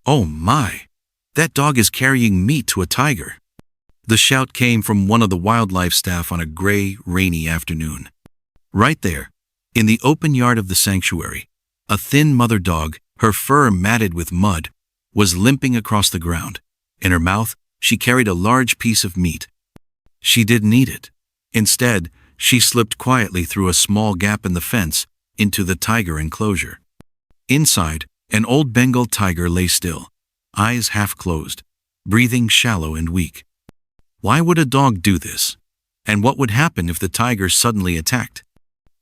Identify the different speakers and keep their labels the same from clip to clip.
Speaker 1: "Oh my! That dog is carrying meat to a tiger." The shout came from one of the wildlife staff on a gray, rainy afternoon. Right there, in the open yard of the sanctuary, a thin mother dog, her fur matted with mud, was limping across the ground. In her mouth, she carried a large piece of meat. She didn't eat it. Instead, she slipped quietly through a small gap in the fence into the tiger enclosure. Inside, an old Bengal tiger lay still, eyes half closed, breathing shallow and weak. Why would a dog do this? And what would happen if the tiger suddenly attacked?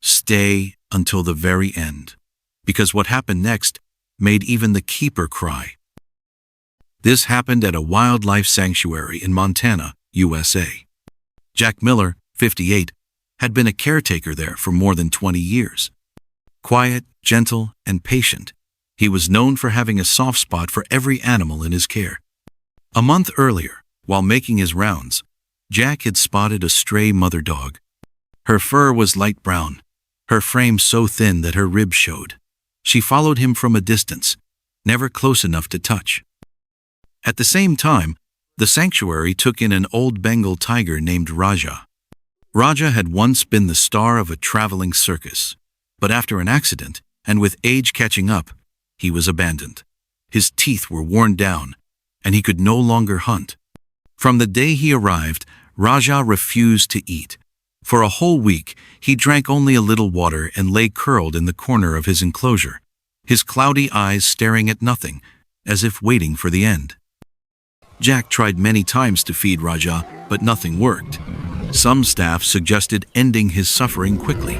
Speaker 1: Stay until the very end, because what happened next made even the keeper cry. This happened at a wildlife sanctuary in Montana, USA. Jack Miller, 58, had been a caretaker there for more than 20 years. Quiet, gentle, and patient, he was known for having a soft spot for every animal in his care. A month earlier, while making his rounds, Jack had spotted a stray mother dog. Her fur was light brown, her frame so thin that her ribs showed. She followed him from a distance, never close enough to touch. At the same time, the sanctuary took in an old Bengal tiger named Raja. Raja had once been the star of a traveling circus, but after an accident, and with age catching up, he was abandoned. His teeth were worn down, and he could no longer hunt. From the day he arrived, Raja refused to eat. For a whole week, he drank only a little water and lay curled in the corner of his enclosure, his cloudy eyes staring at nothing, as if waiting for the end. Jack tried many times to feed Raja, but nothing worked. Some staff suggested ending his suffering quickly.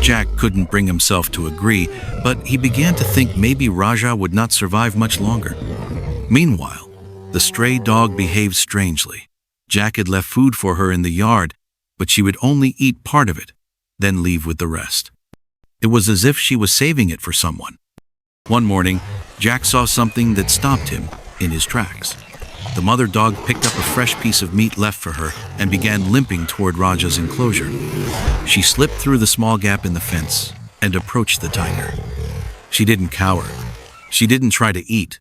Speaker 1: Jack couldn't bring himself to agree, but he began to think maybe Raja would not survive much longer. Meanwhile, the stray dog behaved strangely. Jack had left food for her in the yard, but she would only eat part of it, then leave with the rest. It was as if she was saving it for someone. One morning, Jack saw something that stopped him in his tracks. The mother dog picked up a fresh piece of meat left for her and began limping toward Raja's enclosure. She slipped through the small gap in the fence and approached the tiger. She didn't cower. She didn't try to eat.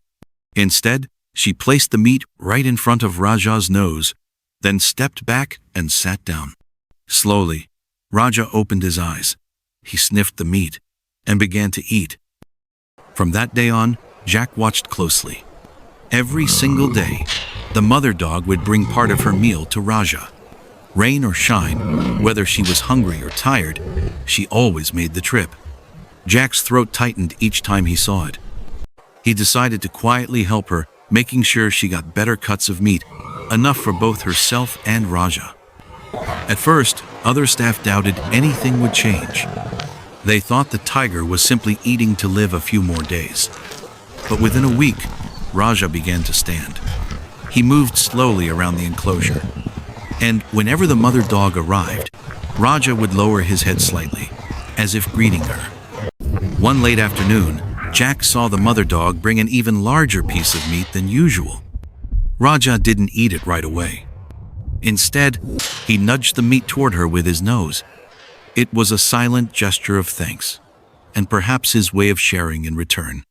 Speaker 1: Instead, she placed the meat right in front of Raja's nose, then stepped back and sat down. Slowly, Raja opened his eyes. He sniffed the meat and began to eat. From that day on, Jack watched closely. Every single day, the mother dog would bring part of her meal to Raja. Rain or shine, whether she was hungry or tired, she always made the trip. Jack's throat tightened each time he saw it. He decided to quietly help her, making sure she got better cuts of meat, enough for both herself and Raja. At first, other staff doubted anything would change. They thought the tiger was simply eating to live a few more days. But within a week, Raja began to stand. He moved slowly around the enclosure, and whenever the mother dog arrived, Raja would lower his head slightly, as if greeting her. One late afternoon, Jack saw the mother dog bring an even larger piece of meat than usual. Raja didn't eat it right away. Instead, he nudged the meat toward her with his nose. It was a silent gesture of thanks, and perhaps his way of sharing in return.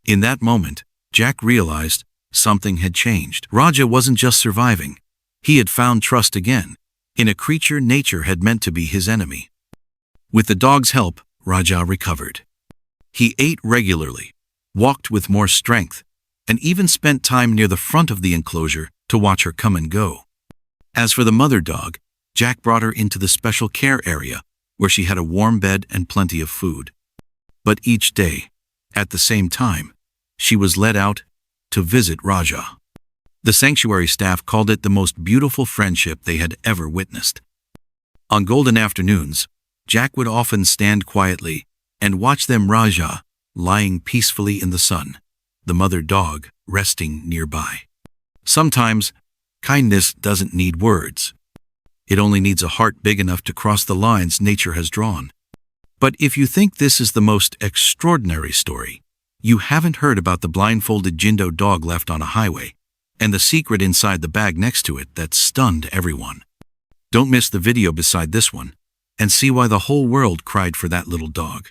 Speaker 1: In that moment, Jack realized something had changed. Raja wasn't just surviving. He had found trust again, in a creature nature had meant to be his enemy. With the dog's help, Raja recovered. He ate regularly, walked with more strength, and even spent time near the front of the enclosure to watch her come and go. As for the mother dog, Jack brought her into the special care area, where she had a warm bed and plenty of food. But each day, at the same time, she was led out to visit Raja. The sanctuary staff called it the most beautiful friendship they had ever witnessed. On golden afternoons, Jack would often stand quietly and watch them Raja lying peacefully in the sun, the mother dog resting nearby. Sometimes, kindness doesn't need words. It only needs a heart big enough to cross the lines nature has drawn. But if you think this is the most extraordinary story, you haven't heard about the blindfolded Jindo dog left on a highway, and the secret inside the bag next to it that stunned everyone. Don't miss the video beside this one, and see why the whole world cried for that little dog.